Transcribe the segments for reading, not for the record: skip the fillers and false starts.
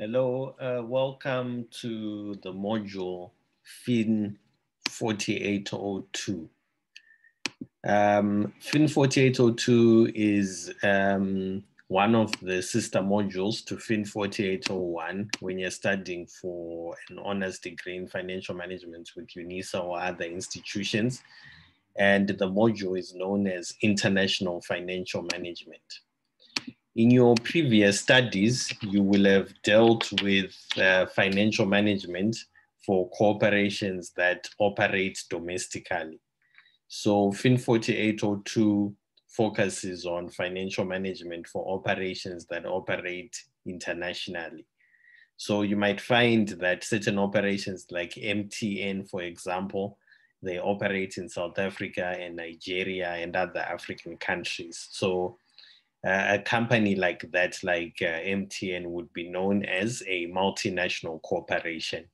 Hello, welcome to the module FIN4802. FIN4802 is one of the sister modules to FIN4801 when you're studying for an honors degree in financial management with UNISA or other institutions. And the module is known as International Financial Management. In your previous studies, you will have dealt with financial management for corporations that operate domestically. So FIN 4802 focuses on financial management for operations that operate internationally. So you might find that certain operations like MTN, for example, they operate in South Africa and Nigeria and other African countries. So a company like that, like MTN, would be known as a multinational corporation.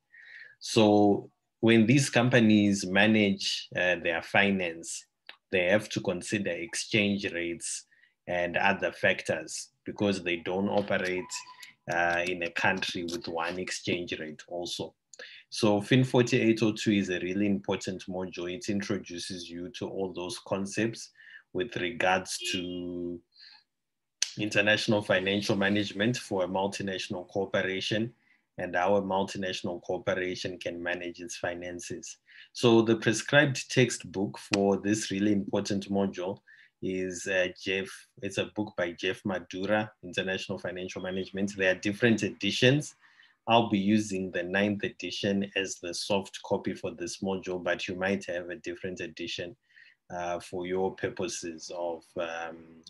So when these companies manage their finance, they have to consider exchange rates and other factors because they don't operate in a country with one exchange rate also. So FIN 4802 is a really important module. It introduces you to all those concepts with regards to international financial management for a multinational corporation and how a multinational corporation can manage its finances. So the prescribed textbook for this really important module is it's a book by Jeff Madura, International Financial Management. There are different editions. I'll be using the 9th edition as the soft copy for this module, but you might have a different edition for your purposes of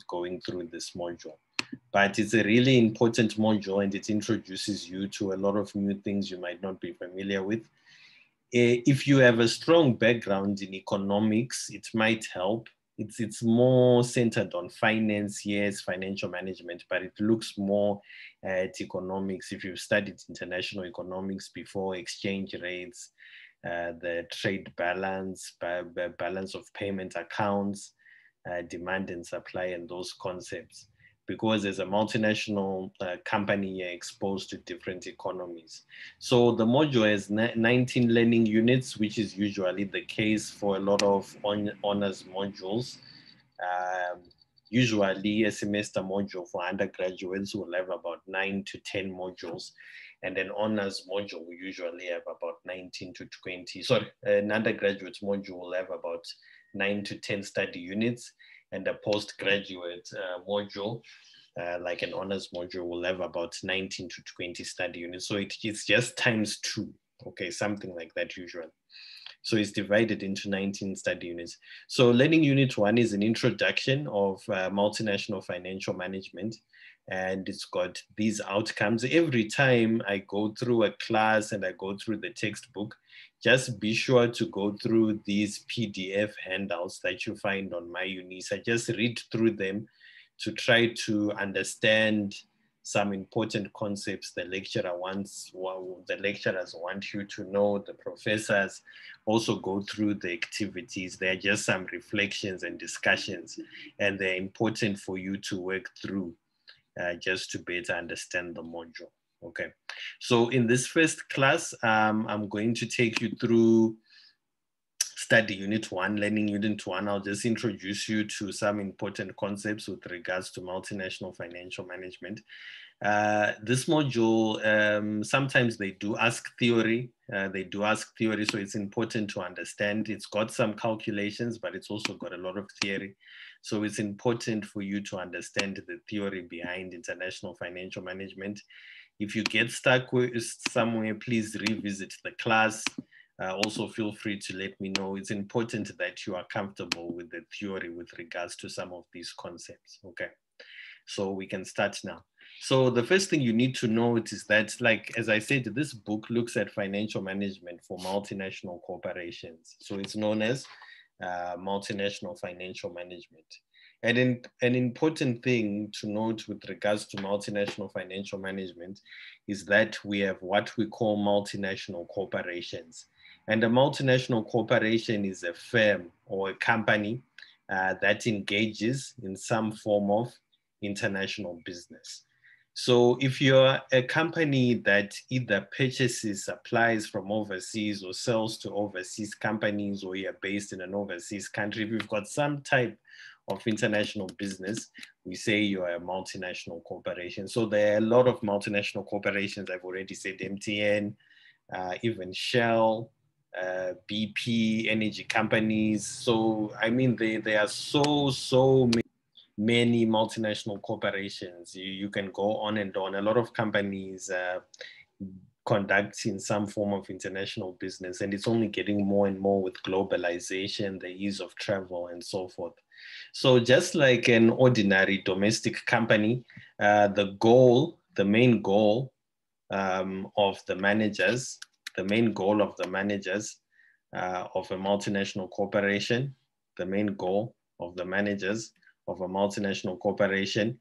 going through this module. But it's a really important module and it introduces you to a lot of new things you might not be familiar with. If you have a strong background in economics, it might help. It's more centered on finance, yes, financial management, but it looks more at economics. If you've studied international economics before, exchange rates, the trade balance, balance of payment accounts, demand and supply, and those concepts. Because as a multinational company, you're exposed to different economies. So the module has 19 learning units, which is usually the case for a lot of honors modules. Usually a semester module for undergraduates will have about 9 to 10 modules. And an honors module will usually have about 19 to 20. Sorry, an undergraduate module will have about 9 to 10 study units. And a postgraduate module, like an honors module, will have about 19 to 20 study units. So it's just times 2, okay, something like that usually. So it's divided into 19 study units. So learning unit 1 is an introduction of multinational financial management. And it's got these outcomes. Every time I go through a class and I go through the textbook, just be sure to go through these PDF handouts that you find on my UNISA. Just read through them to try to understand some important concepts the lecturers want you to know. The professors also go through the activities. They're just some reflections and discussions, and they're important for you to work through just to better understand the module. Okay, so in this first class, I'm going to take you through study unit 1, learning unit 1. I'll just introduce you to some important concepts with regards to multinational financial management. This module, sometimes they do ask theory. So it's important to understand. It's got some calculations, but it's also got a lot of theory. So it's important for you to understand the theory behind international financial management. If you get stuck somewhere, please revisit the class. Also feel free to let me know. It's important that you are comfortable with the theory with regards to some of these concepts. Okay, so we can start now. So the first thing you need to note is that, like, as I said, this book looks at financial management for multinational corporations. So it's known as multinational financial management. And an important thing to note with regards to multinational financial management is that we have what we call multinational corporations. And a multinational corporation is a firm or a company that engages in some form of international business. So if you're a company that either purchases supplies from overseas or sells to overseas companies, or you're based in an overseas country, if you've got some type of international business, we say you're a multinational corporation. So there are a lot of multinational corporations. I've already said MTN, even Shell, BP, energy companies. So, I mean, there are so many multinational corporations. You can go on and on. A lot of companies conducting some form of international business, and it's only getting more and more with globalization, the ease of travel, and so forth. So just like an ordinary domestic company, the main goal of the managers, of a multinational corporation, the main goal of the managers of a multinational corporation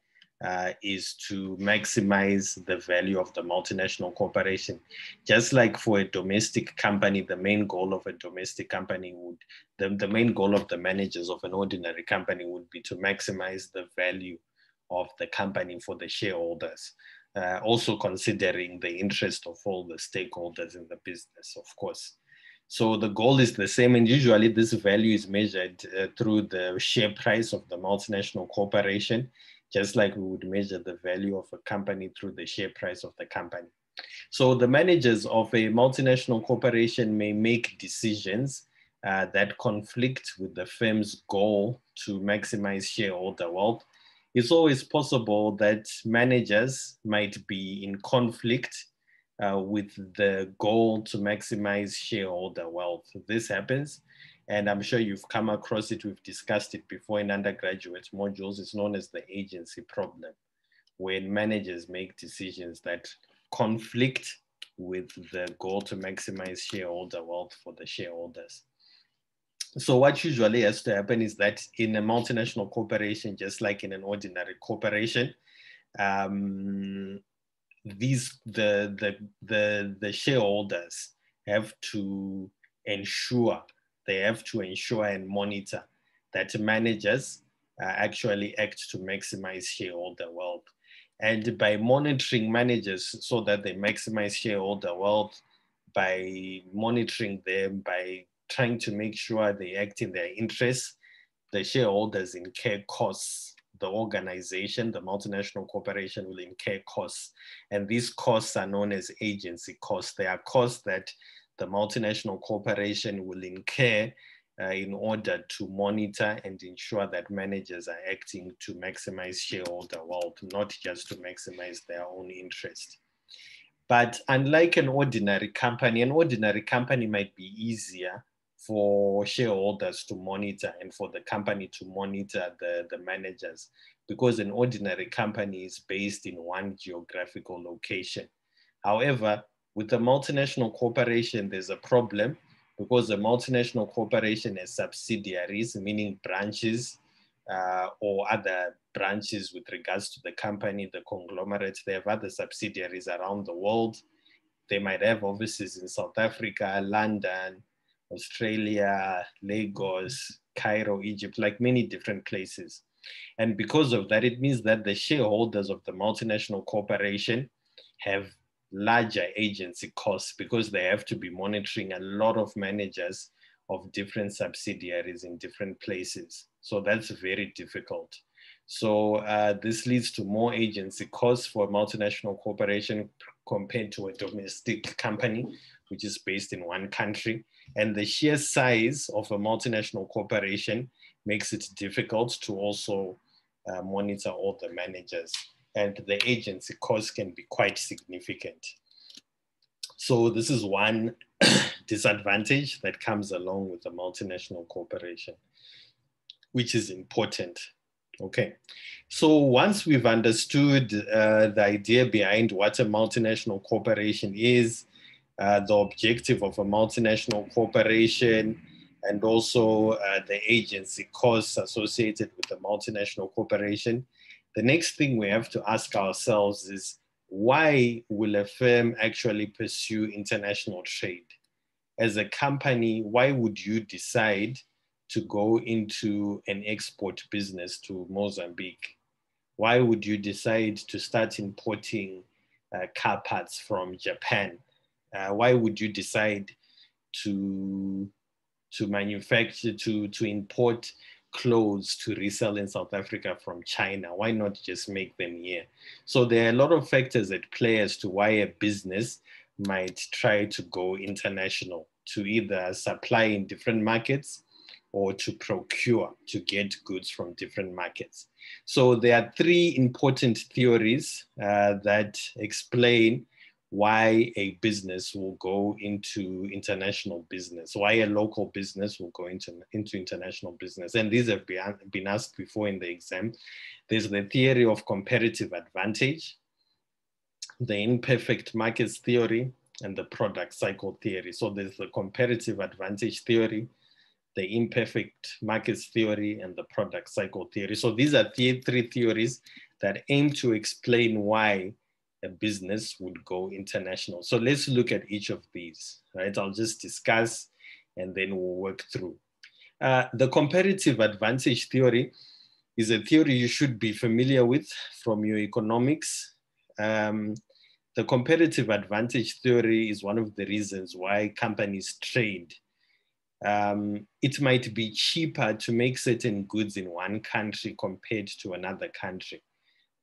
is to maximize the value of the multinational corporation. Just like for a domestic company, the main goal of a domestic company would, the main goal of the managers of an ordinary company would be to maximize the value of the company for the shareholders. Also considering the interest of all the stakeholders in the business, of course. So the goal is the same, and usually this value is measured through the share price of the multinational corporation, just like we would measure the value of a company through the share price of the company. So the managers of a multinational corporation may make decisions that conflict with the firm's goal to maximize shareholder wealth. It's always possible that managers might be in conflict with the goal to maximize shareholder wealth. This happens, and I'm sure you've come across it. We've discussed it before in undergraduate modules. It's known as the agency problem, when managers make decisions that conflict with the goal to maximize shareholder wealth for the shareholders. So what usually has to happen is that in a multinational corporation, just like in an ordinary corporation, the shareholders have to ensure and monitor that managers actually act to maximize shareholder wealth. And by monitoring managers so that they maximize shareholder wealth, by monitoring them, by trying to make sure they act in their interests, the shareholders incur costs. The organization, the multinational corporation, will incur costs. And these costs are known as agency costs. They are costs that the multinational corporation will incur in order to monitor and ensure that managers are acting to maximize shareholder wealth, not just to maximize their own interest. But unlike an ordinary company might be easier for shareholders to monitor and for the company to monitor the managers, because an ordinary company is based in one geographical location. However, with a multinational corporation, there's a problem, because a multinational corporation has subsidiaries, meaning branches or other branches with regards to the company, the conglomerates. They have other subsidiaries around the world. They might have offices in South Africa, London, Australia, Lagos, Cairo, Egypt, like many different places. And because of that, it means that the shareholders of the multinational corporation have larger agency costs, because they have to be monitoring a lot of managers of different subsidiaries in different places. So that's very difficult. So this leads to more agency costs for a multinational corporation compared to a domestic company, which is based in one country. And the sheer size of a multinational corporation makes it difficult to also monitor all the managers. And the agency costs can be quite significant. So this is one disadvantage that comes along with a multinational corporation, which is important. Okay, so once we've understood the idea behind what a multinational corporation is, the objective of a multinational corporation, and also the agency costs associated with the multinational corporation, the next thing we have to ask ourselves is, why will a firm actually pursue international trade? As a company, why would you decide to go into an export business to Mozambique? Why would you decide to start importing car parts from Japan? Why would you decide to manufacture, to import clothes to resell in South Africa from China? Why not just make them here? So there are a lot of factors at play as to why a business might try to go international, to either supply in different markets or to procure, to get goods from different markets. So there are three important theories that explain why a business will go into international business, why a local business will go into international business. And these have been asked before in the exam. There's the theory of comparative advantage, the imperfect markets theory, and the product cycle theory. So there's the comparative advantage theory, the imperfect markets theory, and the product cycle theory. So these are three theories that aim to explain why a business would go international. So let's look at each of these, right? I'll just discuss and then we'll work through. The comparative advantage theory is a theory you should be familiar with from your economics. The comparative advantage theory is one of the reasons why companies trade. It might be cheaper to make certain goods in one country compared to another country.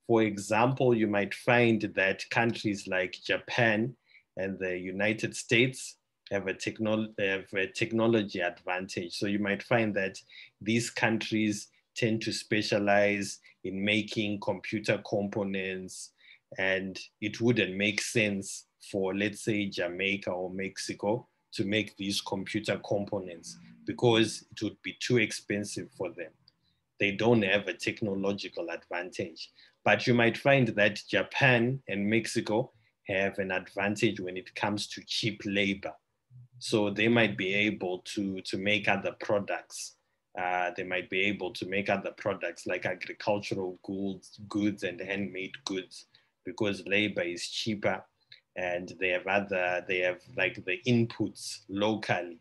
For example, you might find that countries like Japan and the United States have a technology advantage. So you might find that these countries tend to specialize in making computer components, and it wouldn't make sense for, let's say, Jamaica or Mexico to make these computer components because it would be too expensive for them. They don't have a technological advantage. But you might find that Japan and Mexico have an advantage when it comes to cheap labor. So they might be able to make other products. They might be able to make other products like agricultural goods and handmade goods because labor is cheaper, and they have like the inputs locally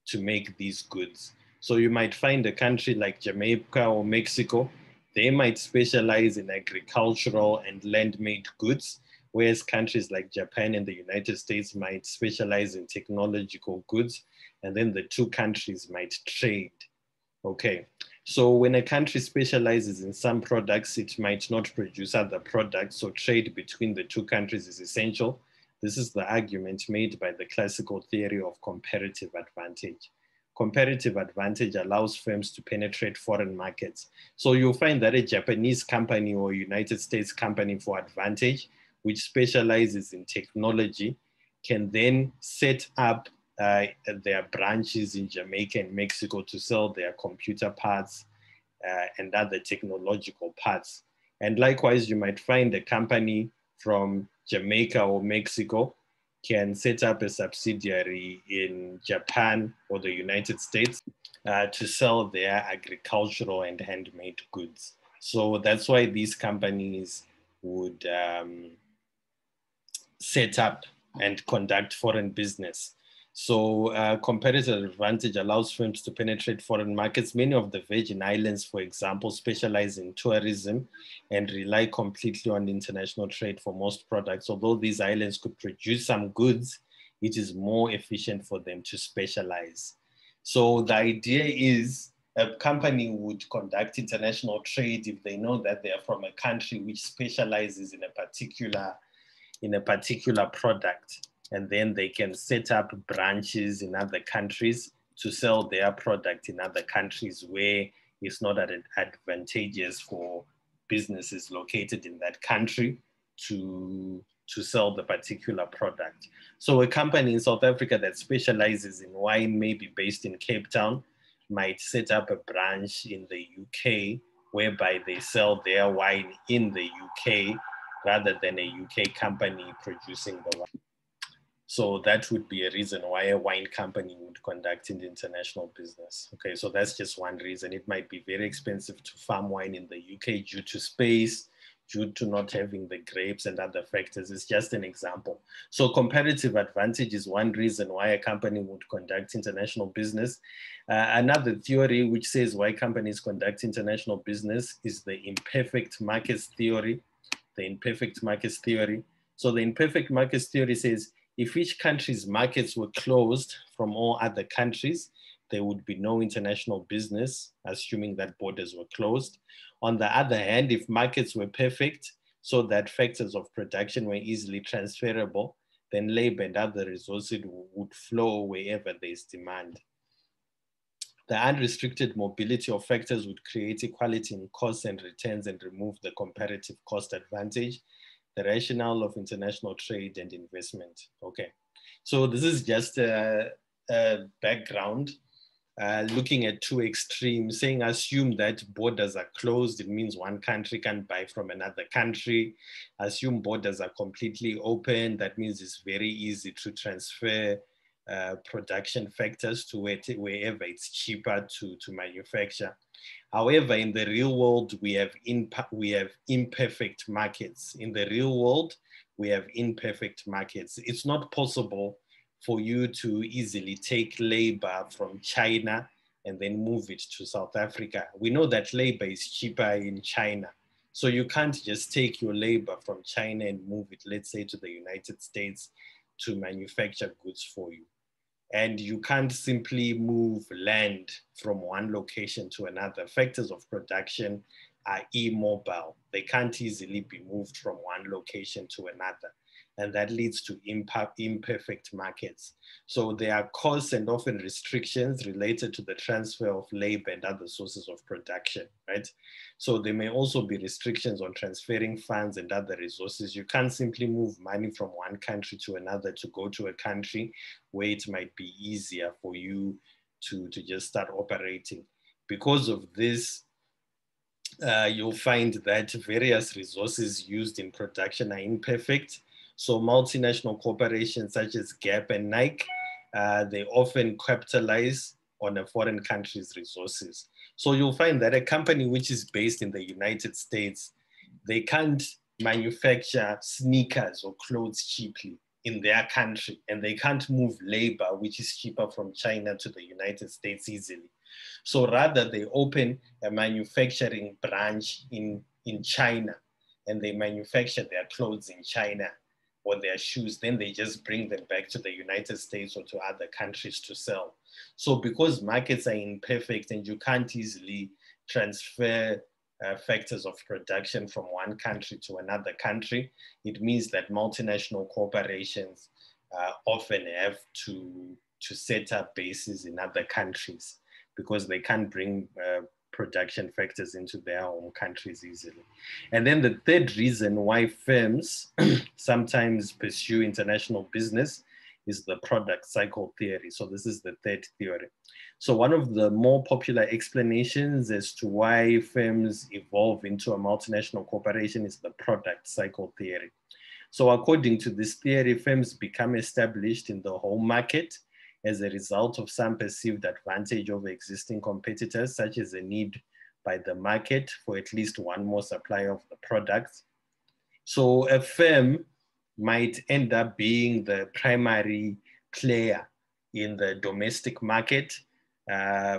to make these goods. So you might find a country like Jamaica or Mexico, they might specialize in agricultural and land-made goods, whereas countries like Japan and the United States might specialize in technological goods, and then the two countries might trade. Okay, so when a country specializes in some products, it might not produce other products, so trade between the two countries is essential. This is the argument made by the classical theory of comparative advantage. Comparative advantage allows firms to penetrate foreign markets. So you'll find that a Japanese company or United States company for advantage, which specializes in technology, can then set up their branches in Jamaica and Mexico to sell their computer parts and other technological parts. And likewise, you might find a company from Jamaica or Mexico can set up a subsidiary in Japan or the United States to sell their agricultural and handmade goods. So that's why these companies would set up and conduct foreign business. So competitive advantage allows firms to penetrate foreign markets. Many of the Virgin Islands, for example, specialize in tourism and rely completely on international trade for most products. Although these islands could produce some goods, it is more efficient for them to specialize. So the idea is a company would conduct international trade if they know that they are from a country which specializes in a particular product, and then they can set up branches in other countries to sell their product in other countries where it's not advantageous for businesses located in that country to sell the particular product. So a company in South Africa that specializes in wine, maybe based in Cape Town, might set up a branch in the UK whereby they sell their wine in the UK rather than a UK company producing the wine. So that would be a reason why a wine company would conduct an international business. Okay, so that's just one reason. It might be very expensive to farm wine in the UK due to space, due to not having the grapes and other factors. It's just an example. So comparative advantage is one reason why a company would conduct international business. Another theory which says why companies conduct international business is the imperfect markets theory. The imperfect markets theory. So the imperfect markets theory says if each country's markets were closed from all other countries, there would be no international business, assuming that borders were closed. On the other hand, if markets were perfect, so that factors of production were easily transferable, then labor and other resources would flow wherever there's demand. The unrestricted mobility of factors would create equality in costs and returns and remove the comparative cost advantage, the rationale of international trade and investment. Okay, so this is just a background. Looking at two extremes, saying assume that borders are closed, it means one country can buy from another country. Assume borders are completely open, that means it's very easy to transfer production factors to wherever it's cheaper to manufacture. However, in the real world, we have imperfect markets. In the real world, we have imperfect markets. It's not possible for you to easily take labor from China and then move it to South Africa. We know that labor is cheaper in China. So you can't just take your labor from China and move it, let's say, to the United States to manufacture goods for you. And you can't simply move land from one location to another. Factors of production are immobile. They can't easily be moved from one location to another. And that leads to imperfect markets. So there are costs and often restrictions related to the transfer of labor and other sources of production, right? So there may also be restrictions on transferring funds and other resources. You can't simply move money from one country to another to go to a country where it might be easier for you to just start operating. Because of this, you'll find that various resources used in production are imperfect. So multinational corporations such as Gap and Nike, they often capitalize on a foreign country's resources. So you'll find that a company which is based in the United States, they can't manufacture sneakers or clothes cheaply in their country, and they can't move labor, which is cheaper from China to the United States easily. So rather they open a manufacturing branch in China, and they manufacture their clothes in China or their shoes, then they just bring them back to the United States or to other countries to sell. So because markets are imperfect and you can't easily transfer factors of production from one country to another country, it means that multinational corporations often have to set up bases in other countries because they can't bring production factors into their home countries easily. And then the third reason why firms sometimes pursue international business is the product cycle theory. So this is the third theory. So one of the more popular explanations as to why firms evolve into a multinational corporation is the product cycle theory. So according to this theory, firms become established in the home market as a result of some perceived advantage over existing competitors, such as a need by the market for at least one more supplier of the product. So a firm might end up being the primary player in the domestic market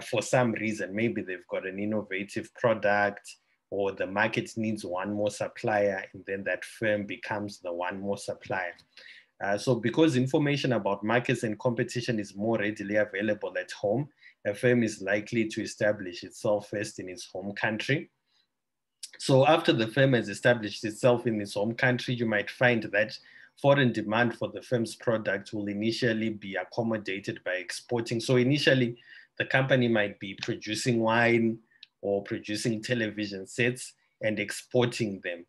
for some reason. Maybe they've got an innovative product, or the market needs one more supplier, and then that firm becomes the one more supplier. So because information about markets and competition is more readily available at home, a firm is likely to establish itself first in its home country. So after the firm has established itself in its home country, you might find that foreign demand for the firm's product will initially be accommodated by exporting. So initially, the company might be producing wine or producing television sets and exporting them.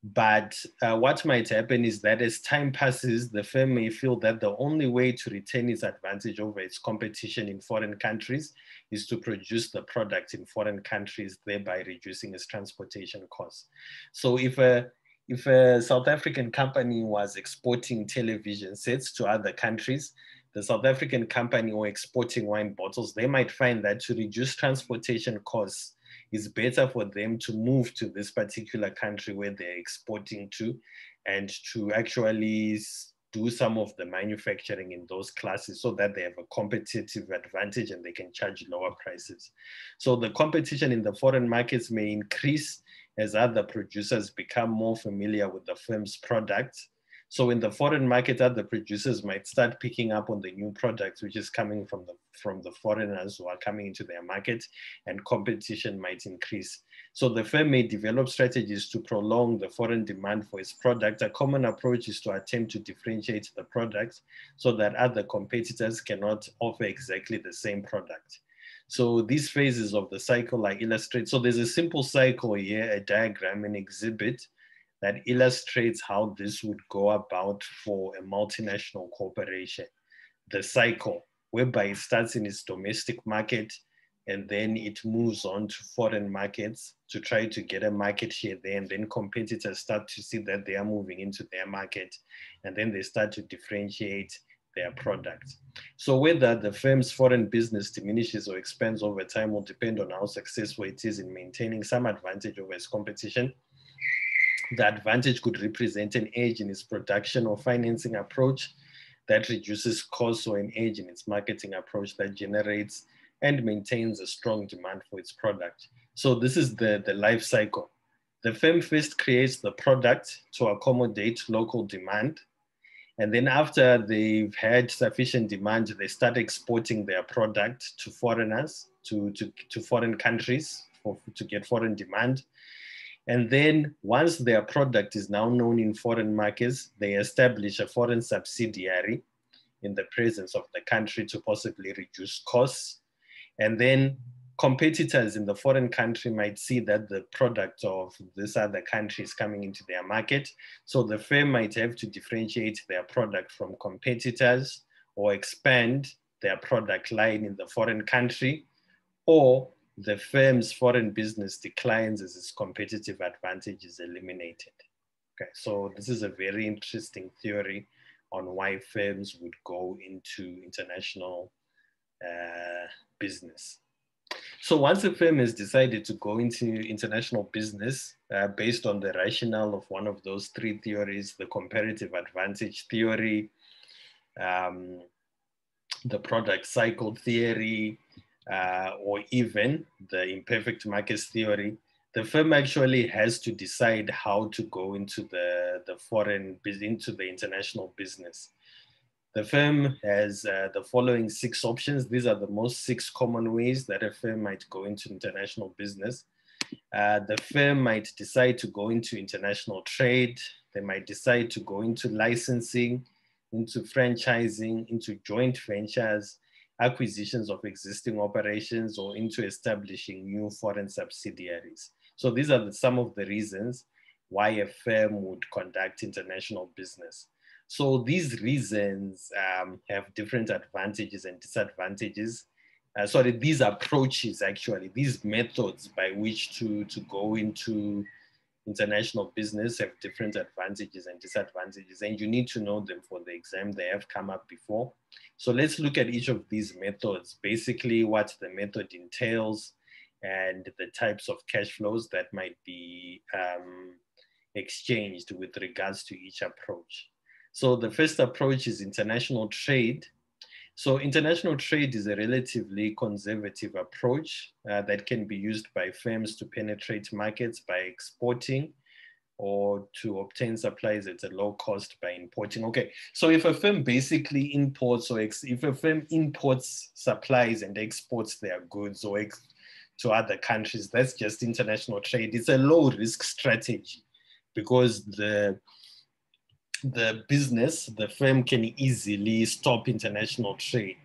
But what might happen is that as time passes, the firm may feel that the only way to retain its advantage over its competition in foreign countries is to produce the product in foreign countries, thereby reducing its transportation costs. So if a South African company was exporting television sets to other countries, the South African company or exporting wine bottles, they might find that to reduce transportation costs it's better for them to move to this particular country where they're exporting to, and to actually do some of the manufacturing in those classes so that they have a competitive advantage and they can charge lower prices. So the competition in the foreign markets may increase as other producers become more familiar with the firm's products. So in the foreign market, other producers might start picking up on the new products, which is coming from the foreigners who are coming into their market, and competition might increase. So the firm may develop strategies to prolong the foreign demand for its product. A common approach is to attempt to differentiate the products so that other competitors cannot offer exactly the same product. So these phases of the cycle are illustrated. So there's a simple cycle here, a diagram, an exhibit that illustrates how this would go about for a multinational corporation. The cycle, whereby it starts in its domestic market and then it moves on to foreign markets to try to get a market share there, and then competitors start to see that they are moving into their market, and then they start to differentiate their products. So whether the firm's foreign business diminishes or expands over time will depend on how successful it is in maintaining some advantage over its competition. The advantage could represent an edge in its production or financing approach that reduces costs, or an edge in its marketing approach that generates and maintains a strong demand for its product. So this is the life cycle. The firm first creates the product to accommodate local demand. And then after they've had sufficient demand, they start exporting their product to foreigners, to foreign countries to get foreign demand. And then once their product is now known in foreign markets, they establish a foreign subsidiary in the presence of the country to possibly reduce costs. And then competitors in the foreign country might see that the product of this other country is coming into their market. So the firm might have to differentiate their product from competitors, or expand their product line in the foreign country, or the firm's foreign business declines as its competitive advantage is eliminated. Okay, so this is a very interesting theory on why firms would go into international business. So once a firm has decided to go into international business based on the rationale of one of those three theories, the comparative advantage theory, the product cycle theory, or even the imperfect markets theory, the firm actually has to decide how to go into into the international business. The firm has the following 6 options. These are the most 6 common ways that a firm might go into international business. The firm might decide to go into international trade. They might decide to go into licensing, into franchising, into joint ventures, acquisitions of existing operations, or into establishing new foreign subsidiaries. So these are some of the reasons why a firm would conduct international business. So these reasons have different advantages and disadvantages. These approaches, actually, these methods by which to go into international business have different advantages and disadvantages, and you need to know them for the exam. They have come up before. So let's look at each of these methods, basically what the method entails and the types of cash flows that might be exchanged with regards to each approach. So the first approach is international trade. So international trade is a relatively conservative approach that can be used by firms to penetrate markets by exporting, or to obtain supplies at a low cost by importing. Okay, so if a firm basically imports, or if a firm imports supplies and exports their goods or to other countries, that's just international trade. It's a low risk strategy because the business, the firm, can easily stop international trade.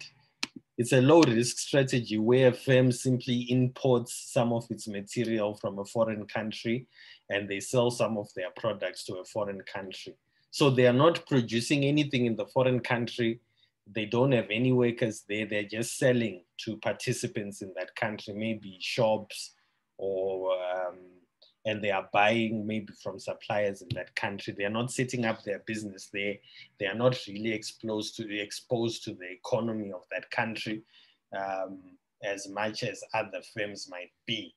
It's a low risk strategy where a firm simply imports some of its material from a foreign country and they sell some of their products to a foreign country. So they are not producing anything in the foreign country. They don't have any workers there. They're just selling to participants in that country, maybe shops, or and they are buying maybe from suppliers in that country. They are not setting up their business there. They are not really exposed to the economy of that country as much as other firms might be.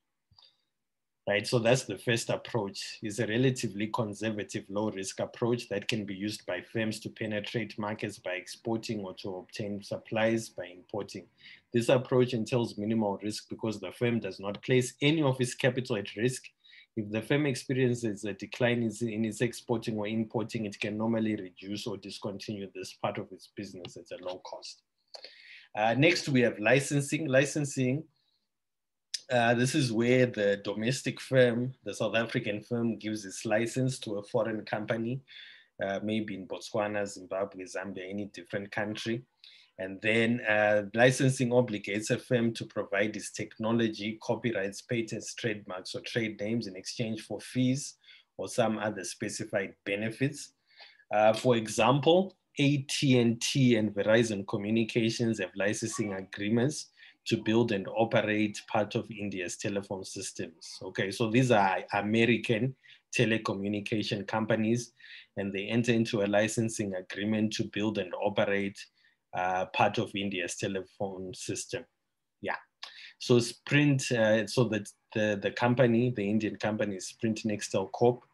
right? So that's the first approach. It's a relatively conservative, low-risk approach that can be used by firms to penetrate markets by exporting or to obtain supplies by importing. This approach entails minimal risk because the firm does not place any of its capital at risk. If the firm experiences a decline in its exporting or importing, it can normally reduce or discontinue this part of its business at a low cost. Next, we have licensing. Licensing, this is where the domestic firm, the South African firm, gives its license to a foreign company, maybe in Botswana, Zimbabwe, Zambia, any different country. And then licensing obligates a firm to provide its technology, copyrights, patents, trademarks, or trade names in exchange for fees or some other specified benefits. For example, AT&T and Verizon Communications have licensing agreements to build and operate part of India's telephone systems. Okay, so these are American telecommunication companies, and they enter into a licensing agreement to build and operate part of India's telephone system. Yeah. So Sprint, so that the company, the Indian company is Sprint Nextel Corp.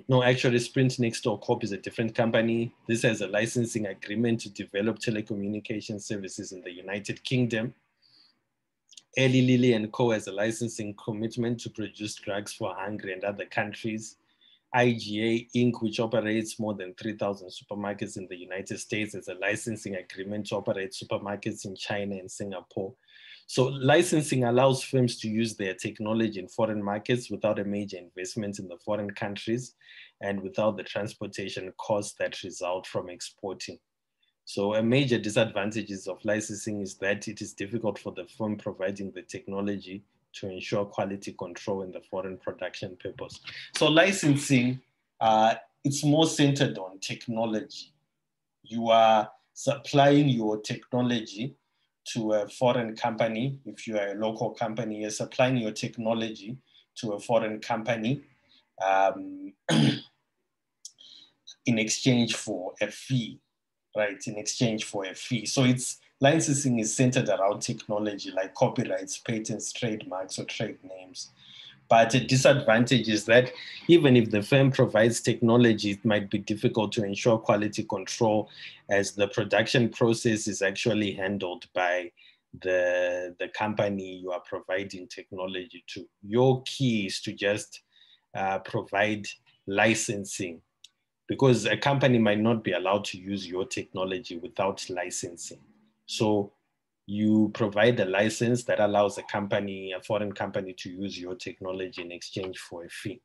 No, actually Sprint Nextel Corp is a different company. This has a licensing agreement to develop telecommunication services in the United Kingdom. Eli Lilly and Co. has a licensing commitment to produce drugs for Hungary and other countries. IGA Inc., which operates more than 3,000 supermarkets in the United States, has a licensing agreement to operate supermarkets in China and Singapore. So licensing allows firms to use their technology in foreign markets without a major investment in the foreign countries and without the transportation costs that result from exporting. So a major disadvantage of licensing is that it is difficult for the firm providing the technology to ensure quality control in the foreign production purpose. So licensing, it's more centered on technology. You are supplying your technology to a foreign company. If you are a local company, you're supplying your technology to a foreign company in exchange for a fee, right? In exchange for a fee. So it's licensing is centered around technology like copyrights, patents, trademarks, or trade names. But a disadvantage is that even if the firm provides technology, it might be difficult to ensure quality control as the production process is actually handled by the company you are providing technology to. Your key is to just provide licensing, because a company might not be allowed to use your technology without licensing. So you provide a license that allows a company, a foreign company, to use your technology in exchange for a fee.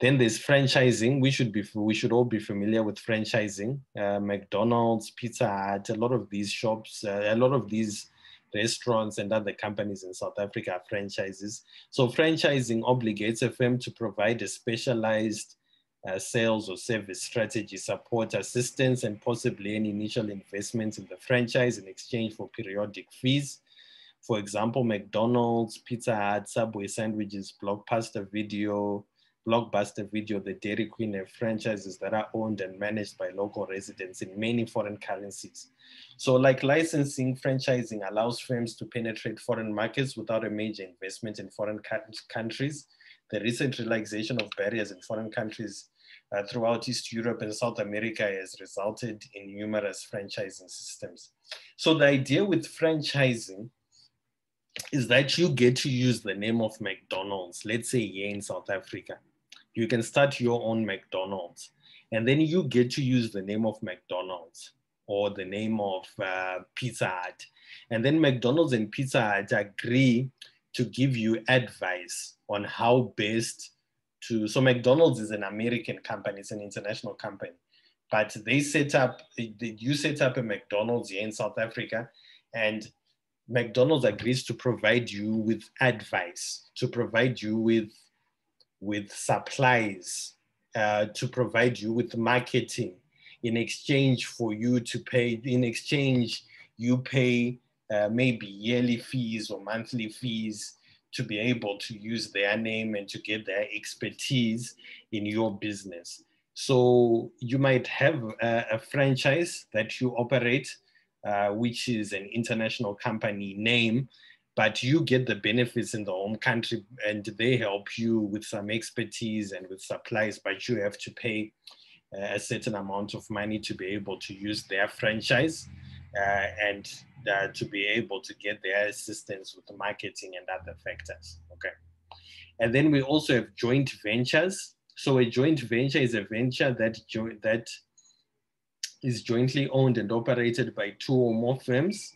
Then there's franchising. We should all be familiar with franchising. McDonald's, Pizza Hut, a lot of these shops, a lot of these restaurants and other companies in South Africa are franchises. So franchising obligates a firm to provide a specialized sales or service strategy, support, assistance, and possibly any initial investments in the franchise in exchange for periodic fees. For example, McDonald's, Pizza Hut, Subway Sandwiches, Blockbuster Video, the Dairy Queen have franchises that are owned and managed by local residents in many foreign currencies. So like licensing, franchising allows firms to penetrate foreign markets without a major investment in foreign countries. The recent relaxation of barriers in foreign countries throughout East Europe and South America has resulted in numerous franchising systems. So the idea with franchising is that you get to use the name of McDonald's, let's say here in South Africa. You can start your own McDonald's, and then you get to use the name of McDonald's or the name of Pizza Hut. And then McDonald's and Pizza Hut agree to give you advice on how best to, so McDonald's is an American company, it's an international company, but you set up a McDonald's here in South Africa, and McDonald's agrees to provide you with advice, to provide you with supplies, to provide you with marketing in exchange for you to pay, you pay maybe yearly fees or monthly fees to be able to use their name and to get their expertise in your business. So you might have a franchise that you operate, which is an international company name, but you get the benefits in the home country and they help you with some expertise and with supplies, but you have to pay a certain amount of money to be able to use their franchise and to be able to get their assistance with the marketing and other factors. Okay. And then we also have joint ventures. So a joint venture is a venture that is jointly owned and operated by two or more firms.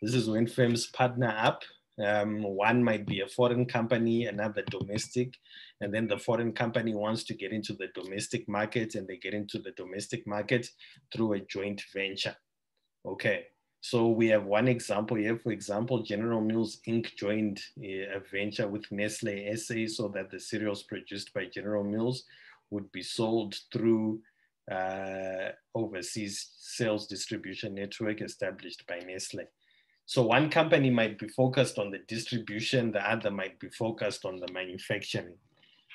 This is when firms partner up. One might be a foreign company, another domestic, and then the foreign company wants to get into the domestic market and they get into the domestic market through a joint venture. Okay, so we have one example here. For example, General Mills Inc. joined a venture with Nestle SA so that the cereals produced by General Mills would be sold through overseas sales distribution network established by Nestle. So one company might be focused on the distribution, the other might be focused on the manufacturing.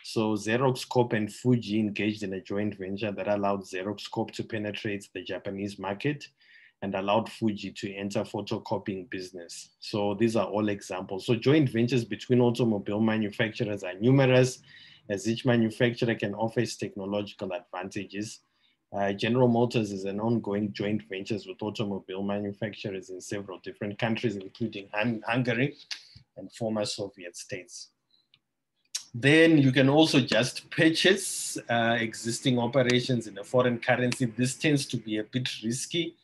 So Xerox Corp and Fuji engaged in a joint venture that allowed Xerox Corp to penetrate the Japanese market and allowed Fuji to enter photocopying business. So these are all examples. So joint ventures between automobile manufacturers are numerous, as each manufacturer can offer its technological advantages. General Motors is an ongoing joint ventures with automobile manufacturers in several different countries, including Hungary and former Soviet states. Then you can also just purchase existing operations in a foreign currency. This tends to be a bit risky.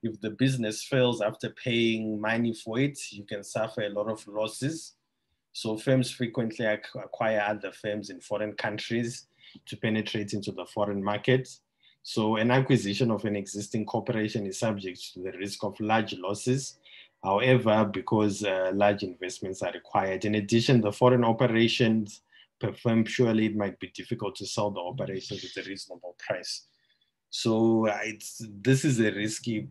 If the business fails after paying money for it, you can suffer a lot of losses. So firms frequently acquire other firms in foreign countries to penetrate into the foreign market. So an acquisition of an existing corporation is subject to the risk of large losses. However, because large investments are required. In addition, the foreign operations perform purely, it might be difficult to sell the operations at a reasonable price. So this is a risky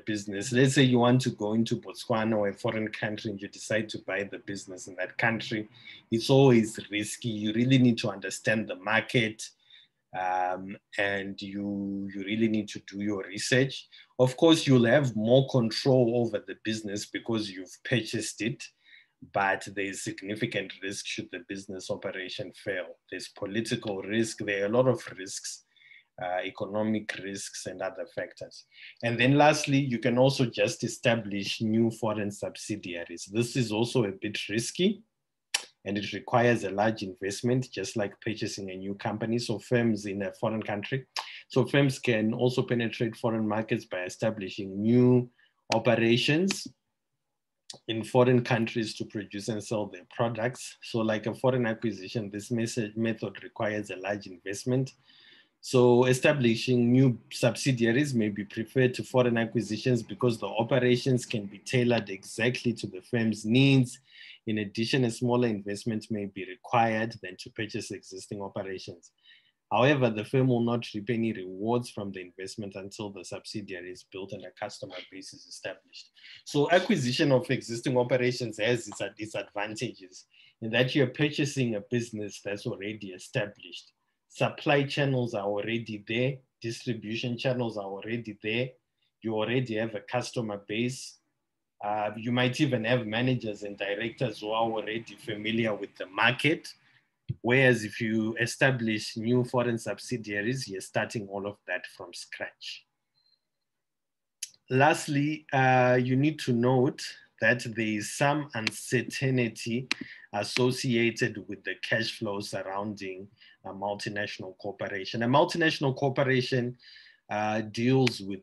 business. Let's say you want to go into Botswana or a foreign country and you decide to buy the business in that country. It's always risky. You really need to understand the market. And you really need to do your research. Of course, you'll have more control over the business because you've purchased it, but there's significant risk should the business operation fail. There's political risk, there are a lot of risks, economic risks and other factors. And then lastly, you can also just establish new foreign subsidiaries. This is also a bit risky, and it requires a large investment, just like purchasing a new company. So firms in a foreign country. So firms can also penetrate foreign markets by establishing new operations in foreign countries to produce and sell their products. So like a foreign acquisition, this method requires a large investment. So establishing new subsidiaries may be preferred to foreign acquisitions because the operations can be tailored exactly to the firm's needs. In addition, a smaller investment may be required than to purchase existing operations. However, the firm will not reap any rewards from the investment until the subsidiary is built and a customer base is established. So acquisition of existing operations has its advantages in that you're purchasing a business that's already established. Supply channels are already there. Distribution channels are already there. You already have a customer base. You might even have managers and directors who are already familiar with the market. Whereas if you establish new foreign subsidiaries, you're starting all of that from scratch. Lastly, you need to note that there is some uncertainty associated with the cash flow surrounding a multinational corporation. A multinational corporation deals with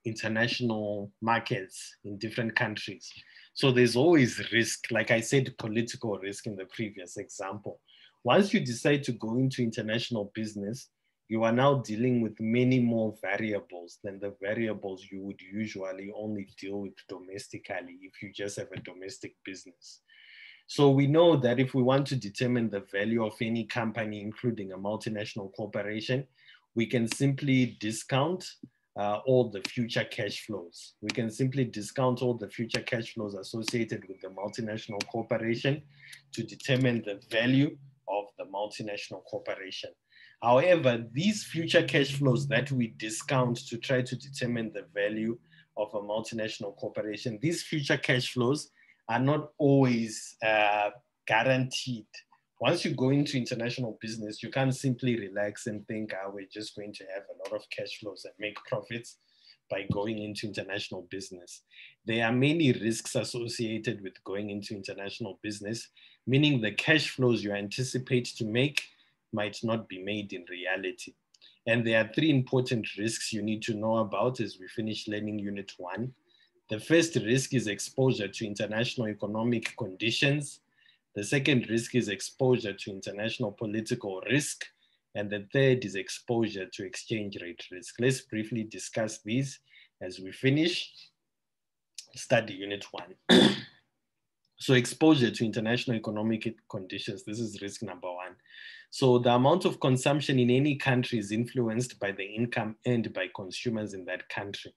international markets in different countries. So there's always risk, like I said, political risk in the previous example. Once you decide to go into international business, you are now dealing with many more variables than the variables you would usually only deal with domestically if you just have a domestic business. So we know that if we want to determine the value of any company, including a multinational corporation, we can simply discount all the future cash flows. We can simply discount all the future cash flows associated with the multinational corporation to determine the value of the multinational corporation. However, these future cash flows that we discount to try to determine the value of a multinational corporation, these future cash flows are not always guaranteed. Once you go into international business, you can't simply relax and think, we're just going to have a lot of cash flows and make profits by going into international business. There are many risks associated with going into international business, meaning the cash flows you anticipate to make might not be made in reality. And there are 3 important risks you need to know about as we finish learning Unit 1. The first risk is exposure to international economic conditions. The second risk is exposure to international political risk. And the third is exposure to exchange rate risk. Let's briefly discuss these as we finish study Unit 1. So exposure to international economic conditions, this is risk number 1. So the amount of consumption in any country is influenced by the income earned by consumers in that country.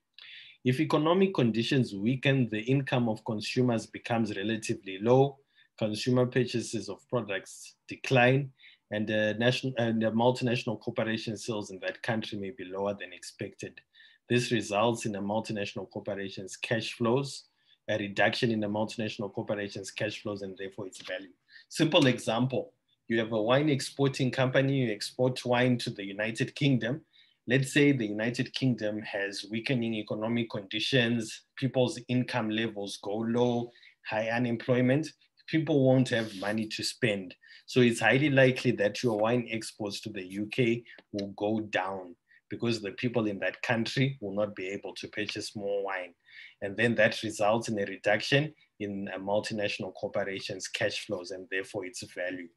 If economic conditions weaken, the income of consumers becomes relatively low, consumer purchases of products decline, and the multinational corporation sales in that country may be lower than expected. This results in a multinational corporation's cash flows, a reduction in the multinational corporation's cash flows, and therefore its value. Simple example, you have a wine exporting company, you export wine to the United Kingdom. Let's say the United Kingdom has weakening economic conditions, people's income levels go low, high unemployment, people won't have money to spend. So it's highly likely that your wine exports to the UK will go down because the people in that country will not be able to purchase more wine. And then that results in a reduction in a multinational corporation's cash flows and therefore its value.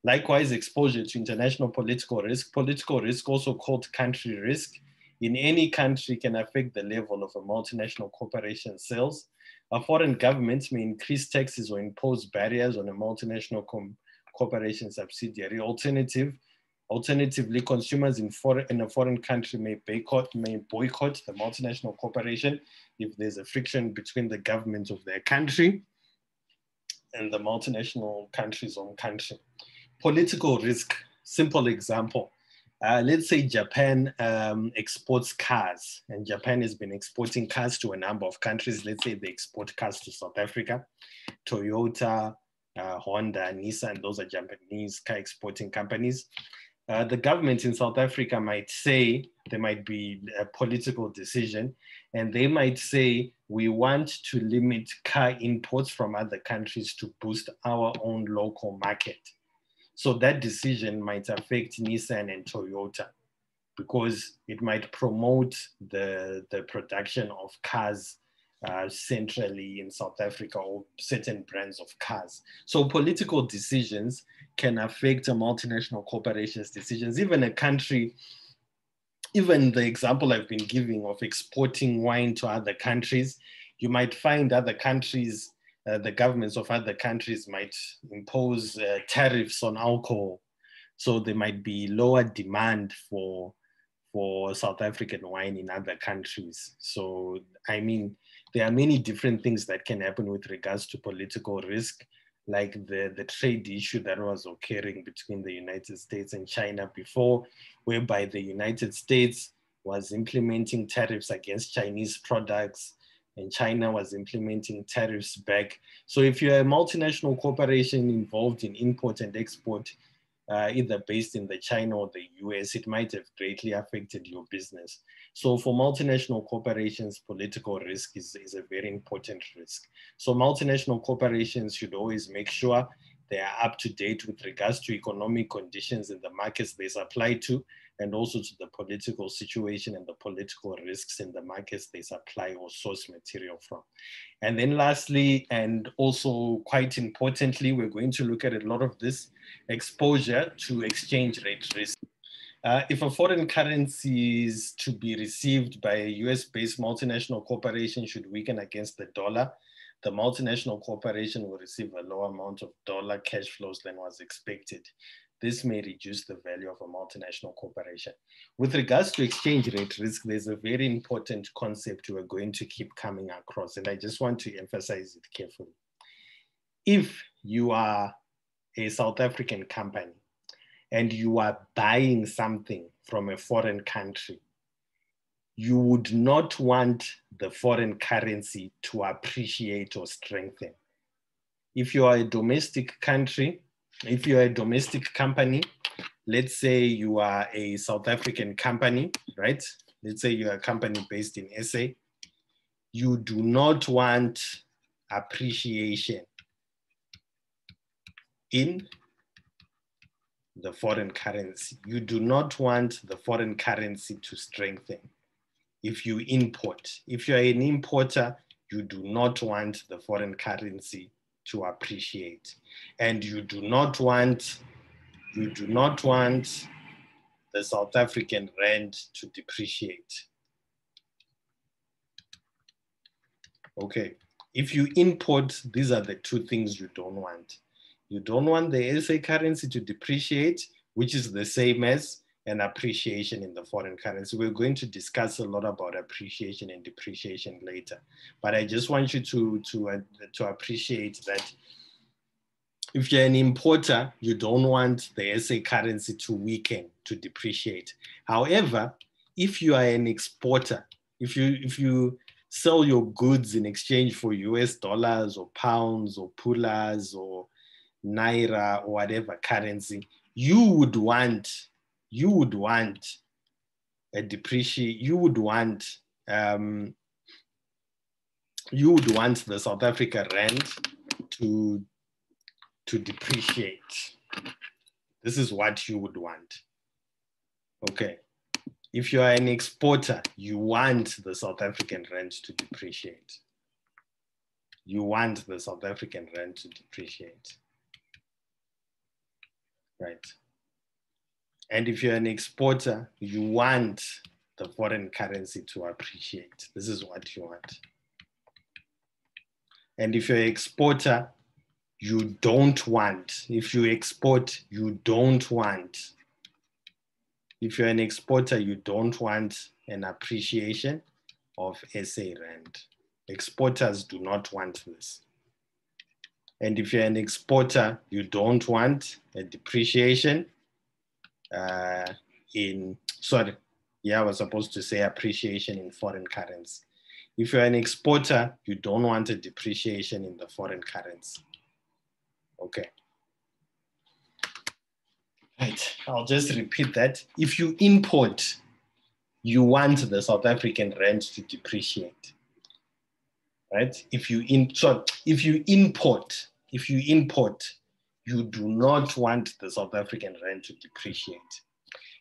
Likewise, exposure to international political risk also called country risk, in any country can affect the level of a multinational corporation's sales. A foreign government may increase taxes or impose barriers on a multinational corporation subsidiary. Alternatively, consumers in a foreign country may boycott the multinational corporation if there's a friction between the government of their country and the multinational country's own country. Political risk, simple example. Let's say Japan exports cars, and Japan has been exporting cars to a number of countries. Let's say they export cars to South Africa. Toyota, Honda, Nissan, those are Japanese car exporting companies. The government in South Africa might say, there might be a political decision, and they might say, we want to limit car imports from other countries to boost our own local market. So that decision might affect Nissan and Toyota because it might promote the production of cars centrally in South Africa or certain brands of cars. So political decisions can affect a multinational corporation's decisions. Even a country, even the example I've been giving of exporting wine to other countries, you might find other countries, the governments of other countries might impose tariffs on alcohol. So there might be lower demand for South African wine in other countries. So, I mean, there are many different things that can happen with regards to political risk, like the trade issue that was occurring between the United States and China before, whereby the United States was implementing tariffs against Chinese products and China was implementing tariffs back. So if you're a multinational corporation involved in import and export, either based in the China or the US, it might have greatly affected your business. So for multinational corporations, political risk is a very important risk. So multinational corporations should always make sure they are up to date with regards to economic conditions in the markets they supply to, and also to the political situation and the political risks in the markets they supply or source material from. And then lastly, and also quite importantly, we're going to look at a lot of this exposure to exchange rate risk. If a foreign currency is to be received by a US-based multinational corporation should weaken against the dollar, the multinational corporation will receive a lower amount of dollar cash flows than was expected. This may reduce the value of a multinational corporation. With regards to exchange rate risk, there's a very important concept we're going to keep coming across, and I just want to emphasize it carefully. If you are a South African company and you are buying something from a foreign country, you would not want the foreign currency to appreciate or strengthen. if you are a domestic country, if you are a domestic company, let's say you are a South African company, right? Let's say you're a company based in SA. You do not want appreciation in the foreign currency. You do not want the foreign currency to strengthen. If you import, if you're an importer, you do not want the foreign currency to appreciate. And you do not want the South African rand to depreciate. Okay, if you import, these are the two things you don't want. You don't want the SA currency to depreciate, which is the same as an appreciation in the foreign currency. We're going to discuss a lot about appreciation and depreciation later, but I just want you to appreciate that if you're an importer, you don't want the SA currency to weaken, to depreciate. However, if you are an exporter, if you sell your goods in exchange for US dollars or pounds or pulas or naira or whatever currency, you would want a depreciate. You would want the South Africa rand to depreciate. This is what you would want. Okay. If you are an exporter, you want the South African rand to depreciate. You want the South African rand to depreciate. Right. And if you're an exporter, you want the foreign currency to appreciate. This is what you want. And if you're an exporter, you don't want. If you export, you don't want. If you're an exporter, you don't want an appreciation of SA rand. Exporters do not want this. And if you're an exporter, you don't want a depreciation I was supposed to say appreciation in foreign currency. If you're an exporter, you don't want a depreciation in the foreign currency. Okay. Right, I'll just repeat that. If you import, you want the South African rand to depreciate. Right? If you import, you do not want the South African rand to depreciate.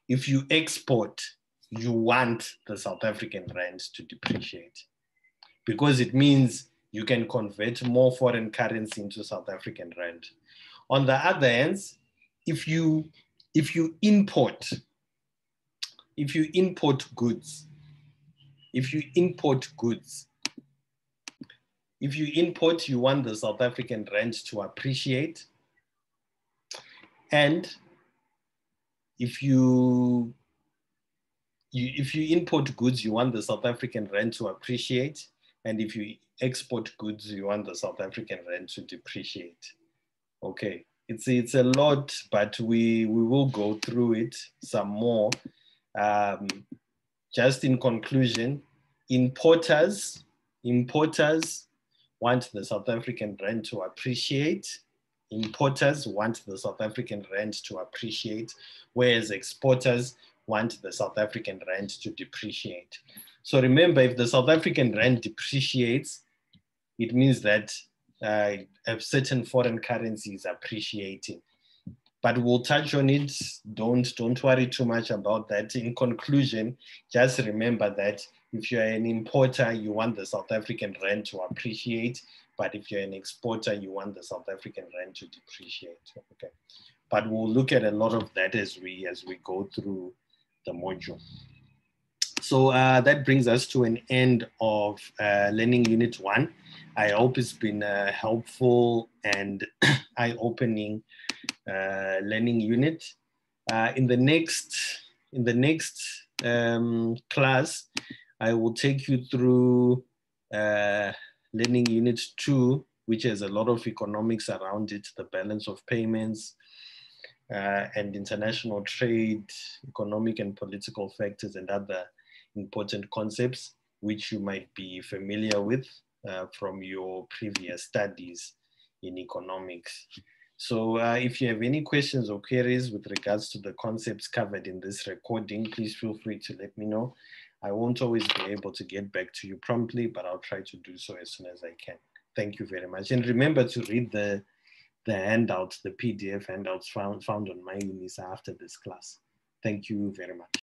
If you export, you want the South African rand to depreciate, because it means you can convert more foreign currency into South African rand. On the other hand, if you import goods, you want the South African rand to appreciate. And if you import goods, you want the South African rand to appreciate. And if you export goods, you want the South African rand to depreciate. Okay, it's a lot, but we will go through it some more. Just in conclusion, importers want the South African rand to appreciate. Importers want the South African rand to appreciate, whereas exporters want the South African rand to depreciate. So remember, if the South African rand depreciates, it means that a certain foreign currency is appreciating. But we'll touch on it. Don't worry too much about that. In conclusion, just remember that if you're an importer, you want the South African rand to appreciate. But if you're an exporter, you want the South African rand to depreciate. Okay. But we'll look at a lot of that as we go through the module. So that brings us to an end of Learning Unit 1. I hope it's been helpful and eye-opening learning unit. In the next class, I will take you through Learning Unit 2, which has a lot of economics around it, the balance of payments, and international trade, economic and political factors, and other important concepts which you might be familiar with from your previous studies in economics. So if you have any questions or queries with regards to the concepts covered in this recording, please feel free to let me know. I won't always be able to get back to you promptly, but I'll try to do so as soon as I can. Thank you very much. And remember to read the handouts, the PDF handouts found on my UNISA after this class. Thank you very much.